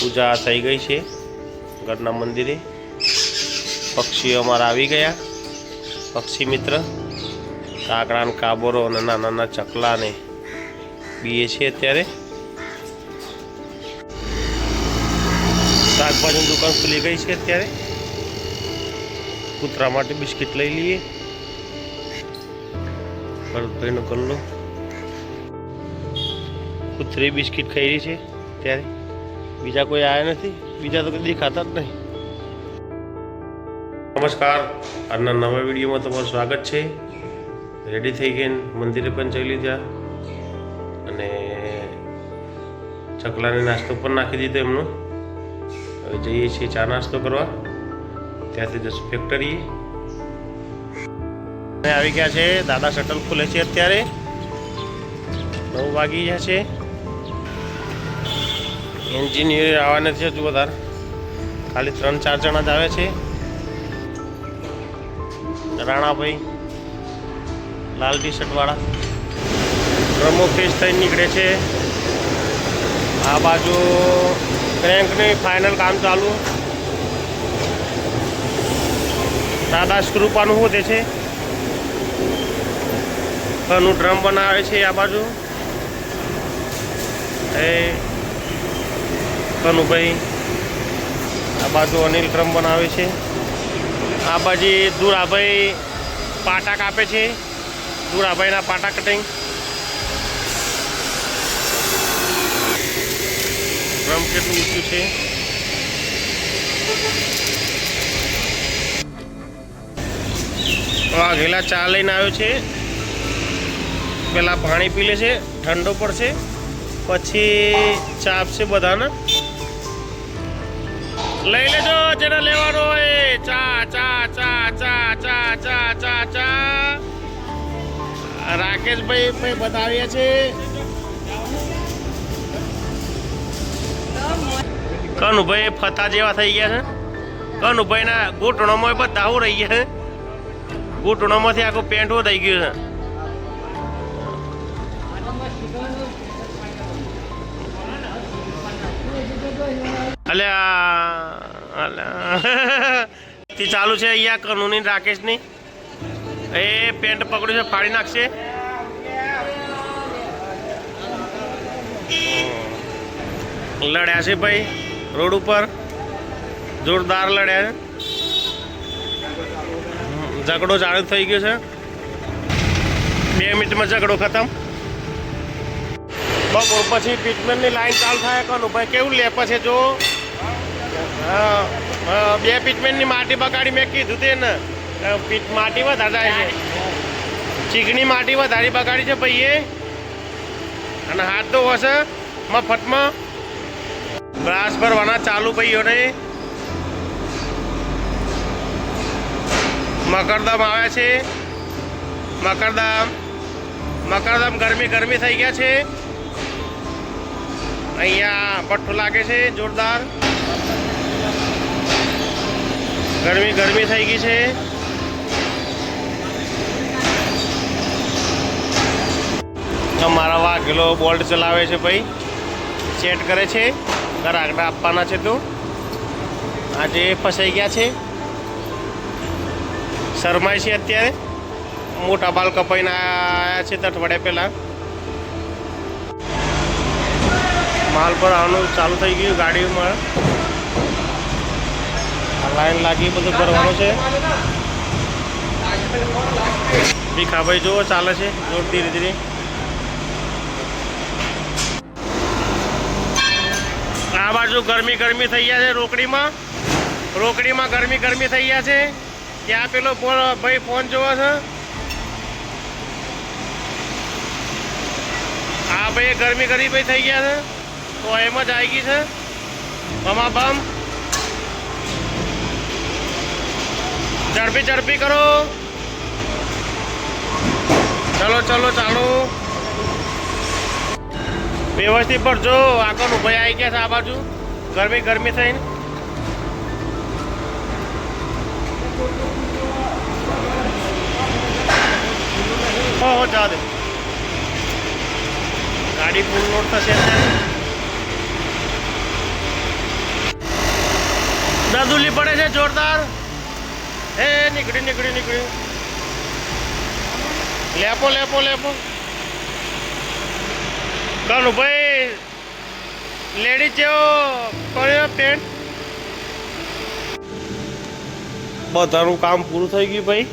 પૂજા થઈ ગઈ છે ઘરના મંદિરે। પક્ષીઓ અમારા આવી ગયા, પક્ષી મિત્ર કાકડા ને કાબોરો અને નાના નાના ચકલા ને બીએ છે। અત્યારે શાકભાજીની દુકાન ખુલી ગઈ છે। અત્યારે કૂતરા માટે બિસ્કિટ લઈ લઈએ। ભરતભાઈનો ગલ્લો, કૂતરી બિસ્કિટ ખાઈ રહી છે। ત્યારે બીજા કોઈ આવ્યા નથી, બીજા તો કોઈ દેખાતા જ નહીં। નમસ્કાર, આજના નવા વિડીયોમાં તમારું સ્વાગત છે। રેડી થઈ ગઈ, મંદિરે પણ જઈ લીધા અને ચકલાને નાસ્તો પણ નાખી દીધો એમનો। હવે જઈએ છીએ ચા નાસ્તો કરવા, ત્યાંથી જશું ફેક્ટરીએ। આવી ગયા છે, દાદા શટલ ખુલે છે। અત્યારે 9 વાગી ગયા છે। એન્જિનિયર આવવાના છે હજુ વધારે, ખાલી 3-4 જણા જ આવે છે। રાણાભાઈ લાલ ટી શર્ટ વાળા ડ્રમો ફેસ થઈને નીકળે છે। આ બાજુ ક્રેન્કની ફાઇનલ કામ ચાલુ। દાદા સ્ક્રૂપાનું હોતે છે, ઘરનું ડ્રમ બનાવે છે। આ બાજુ એ કનુભાઈ, આ બાજુ અનિલ ડ્રમ બનાવે છે। આ બાજુ દુરાભાઈ પાટા કાપે છે, દુરાભાઈના પાટા કટિંગ। ડ્રમ કેટલું ઊંચું છે। વાઘેલા ચા લઈને આવ્યો છે, પેલા પાણી પી લે છે, ઠંડો પડશે પછી ચા આપશે બધાને। લઈ લેજો જેને લેવાનો હોય। ચા ચા ચા ચા ચા ચા ચા ચા રાકેશભાઈ બતાવીએ છે। કનુભાઈ ફતા જેવા થઈ ગયા છે। કનુભાઈના ઘૂંટણોમાં બધા આવું રહી ગયા છે, ઘૂંટણોમાંથી આખું પેન્ટ થઈ ગયું છે। અલ્યા ચાલુ છે અહીંયા કનુની રાકેશની, એ પેન્ટ પકડ્યું છે, ફાડી નાખશે। લડ્યા છે ભાઈ રોડ ઉપર, જોરદાર લડ્યા છે। ઝઘડો ચાલુ થઈ ગયો છે, 2 મિનિટમાં ઝઘડો ખતમ। બપોર પછી પીટમેનની લાઈન ચાલુ થાય। કનુભાઈ કેવું લે પછી જો 2 પીટમેનની માટી બગાડી, મેં કીધું તે ને માટી વધારે જાય છે, ચીકણી માટી વધારે બગાડી છે ભાઈએ। અને હાથ તો હશે મફતમાં બ્રાસ ભરવાના ચાલુ ભાઈઓને। મકરદમ આવે છે, મકરદમ ગરમી થઈ ગયા છે। અહીંયા પઠ્ઠું લાગે છે જોરદાર, ગરમી થઈ ગઈ છે। અમારા વાઘેલો બોલ્ટ ચલાવે છે ભાઈ, સેટ કરે છે, ગરાગડા આપવાના છે। તો આજે ફસાઈ ગયા છે, શરમાય છે અત્યારે। મોટા બાલ કપાઈને આવ્યા છે 10 અઠવાડિયા પહેલાં। માલ પર આવવાનું ચાલુ થઈ ગયું ગાડીમાં, લાઈન લાગી, બધું ભરવાનું છે। ભીખાભાઈ જુઓ ચાલે છે જોર ધીરે ધીરે। આ બાજુ ગરમી થઈ ગયા છે, રોકડીમાં ગરમી થઈ ગયા છે। ત્યાં પેલો ભાઈ ફોન જોવો છે, આ ભાઈ ગરમી ભાઈ થઈ ગયા છે, તો એમ જ આવી ગઈ છે બમ। ઝડપી કરો, ચલો ચાલો વ્યવસ્થિત ભરજો। આગળ ભાઈ આવી ગયા છે આ બાજુ ગરમી થઈને। હો જા દે, ગાડી ફૂલ લોડ થશે। દુલી પડે છે જોરદાર. એ નીકળી નીકળી નીકળી. લેપો લેપો લેપો. કનુભાઈ લેડીઝ જેવો કર્યો પેન્ટ. બધાનું કામ પૂરું થઈ ગયું ભાઈ.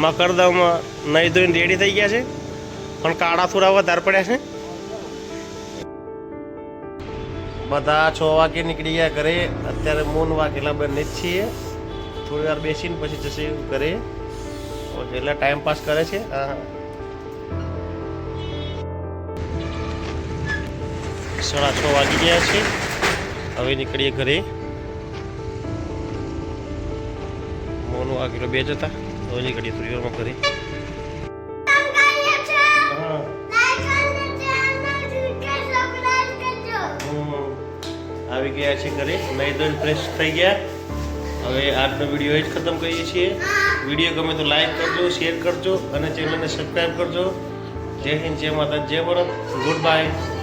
મકરદમમાં નહીં ધોઈને રેડી થઈ ગયા છે, પણ કાળા થોડા વધારે પડ્યા છે. બધા 6 વાગે નીકળી ગયા ઘરે. અત્યારે મૂન વાગેલા બંને જ છીએ. થોડી વાર બેસીને પછી જશે ઘરે. એટલે ટાઈમ પાસ કરે છે. હા 6:30 વાગી ગયા છે. હવે નીકળીએ ઘરે. મોનું વાગેલો 2 જ હતા. હવે નીકળીએ થોડી વારમાં ઘરે. આવી ગયા છે ઘરે. નહીં ધોઈને ફ્રેશ થઈ ગયા. હવે આજનો વિડીયો જ ખતમ કરીએ છીએ. વિડીયો ગમે તો લાઈક કરજો, શેર કરજો અને ચેનલને સબસ્ક્રાઈબ કરજો. જય હિન્દ, જય માતા, જય ભારત. Good bye.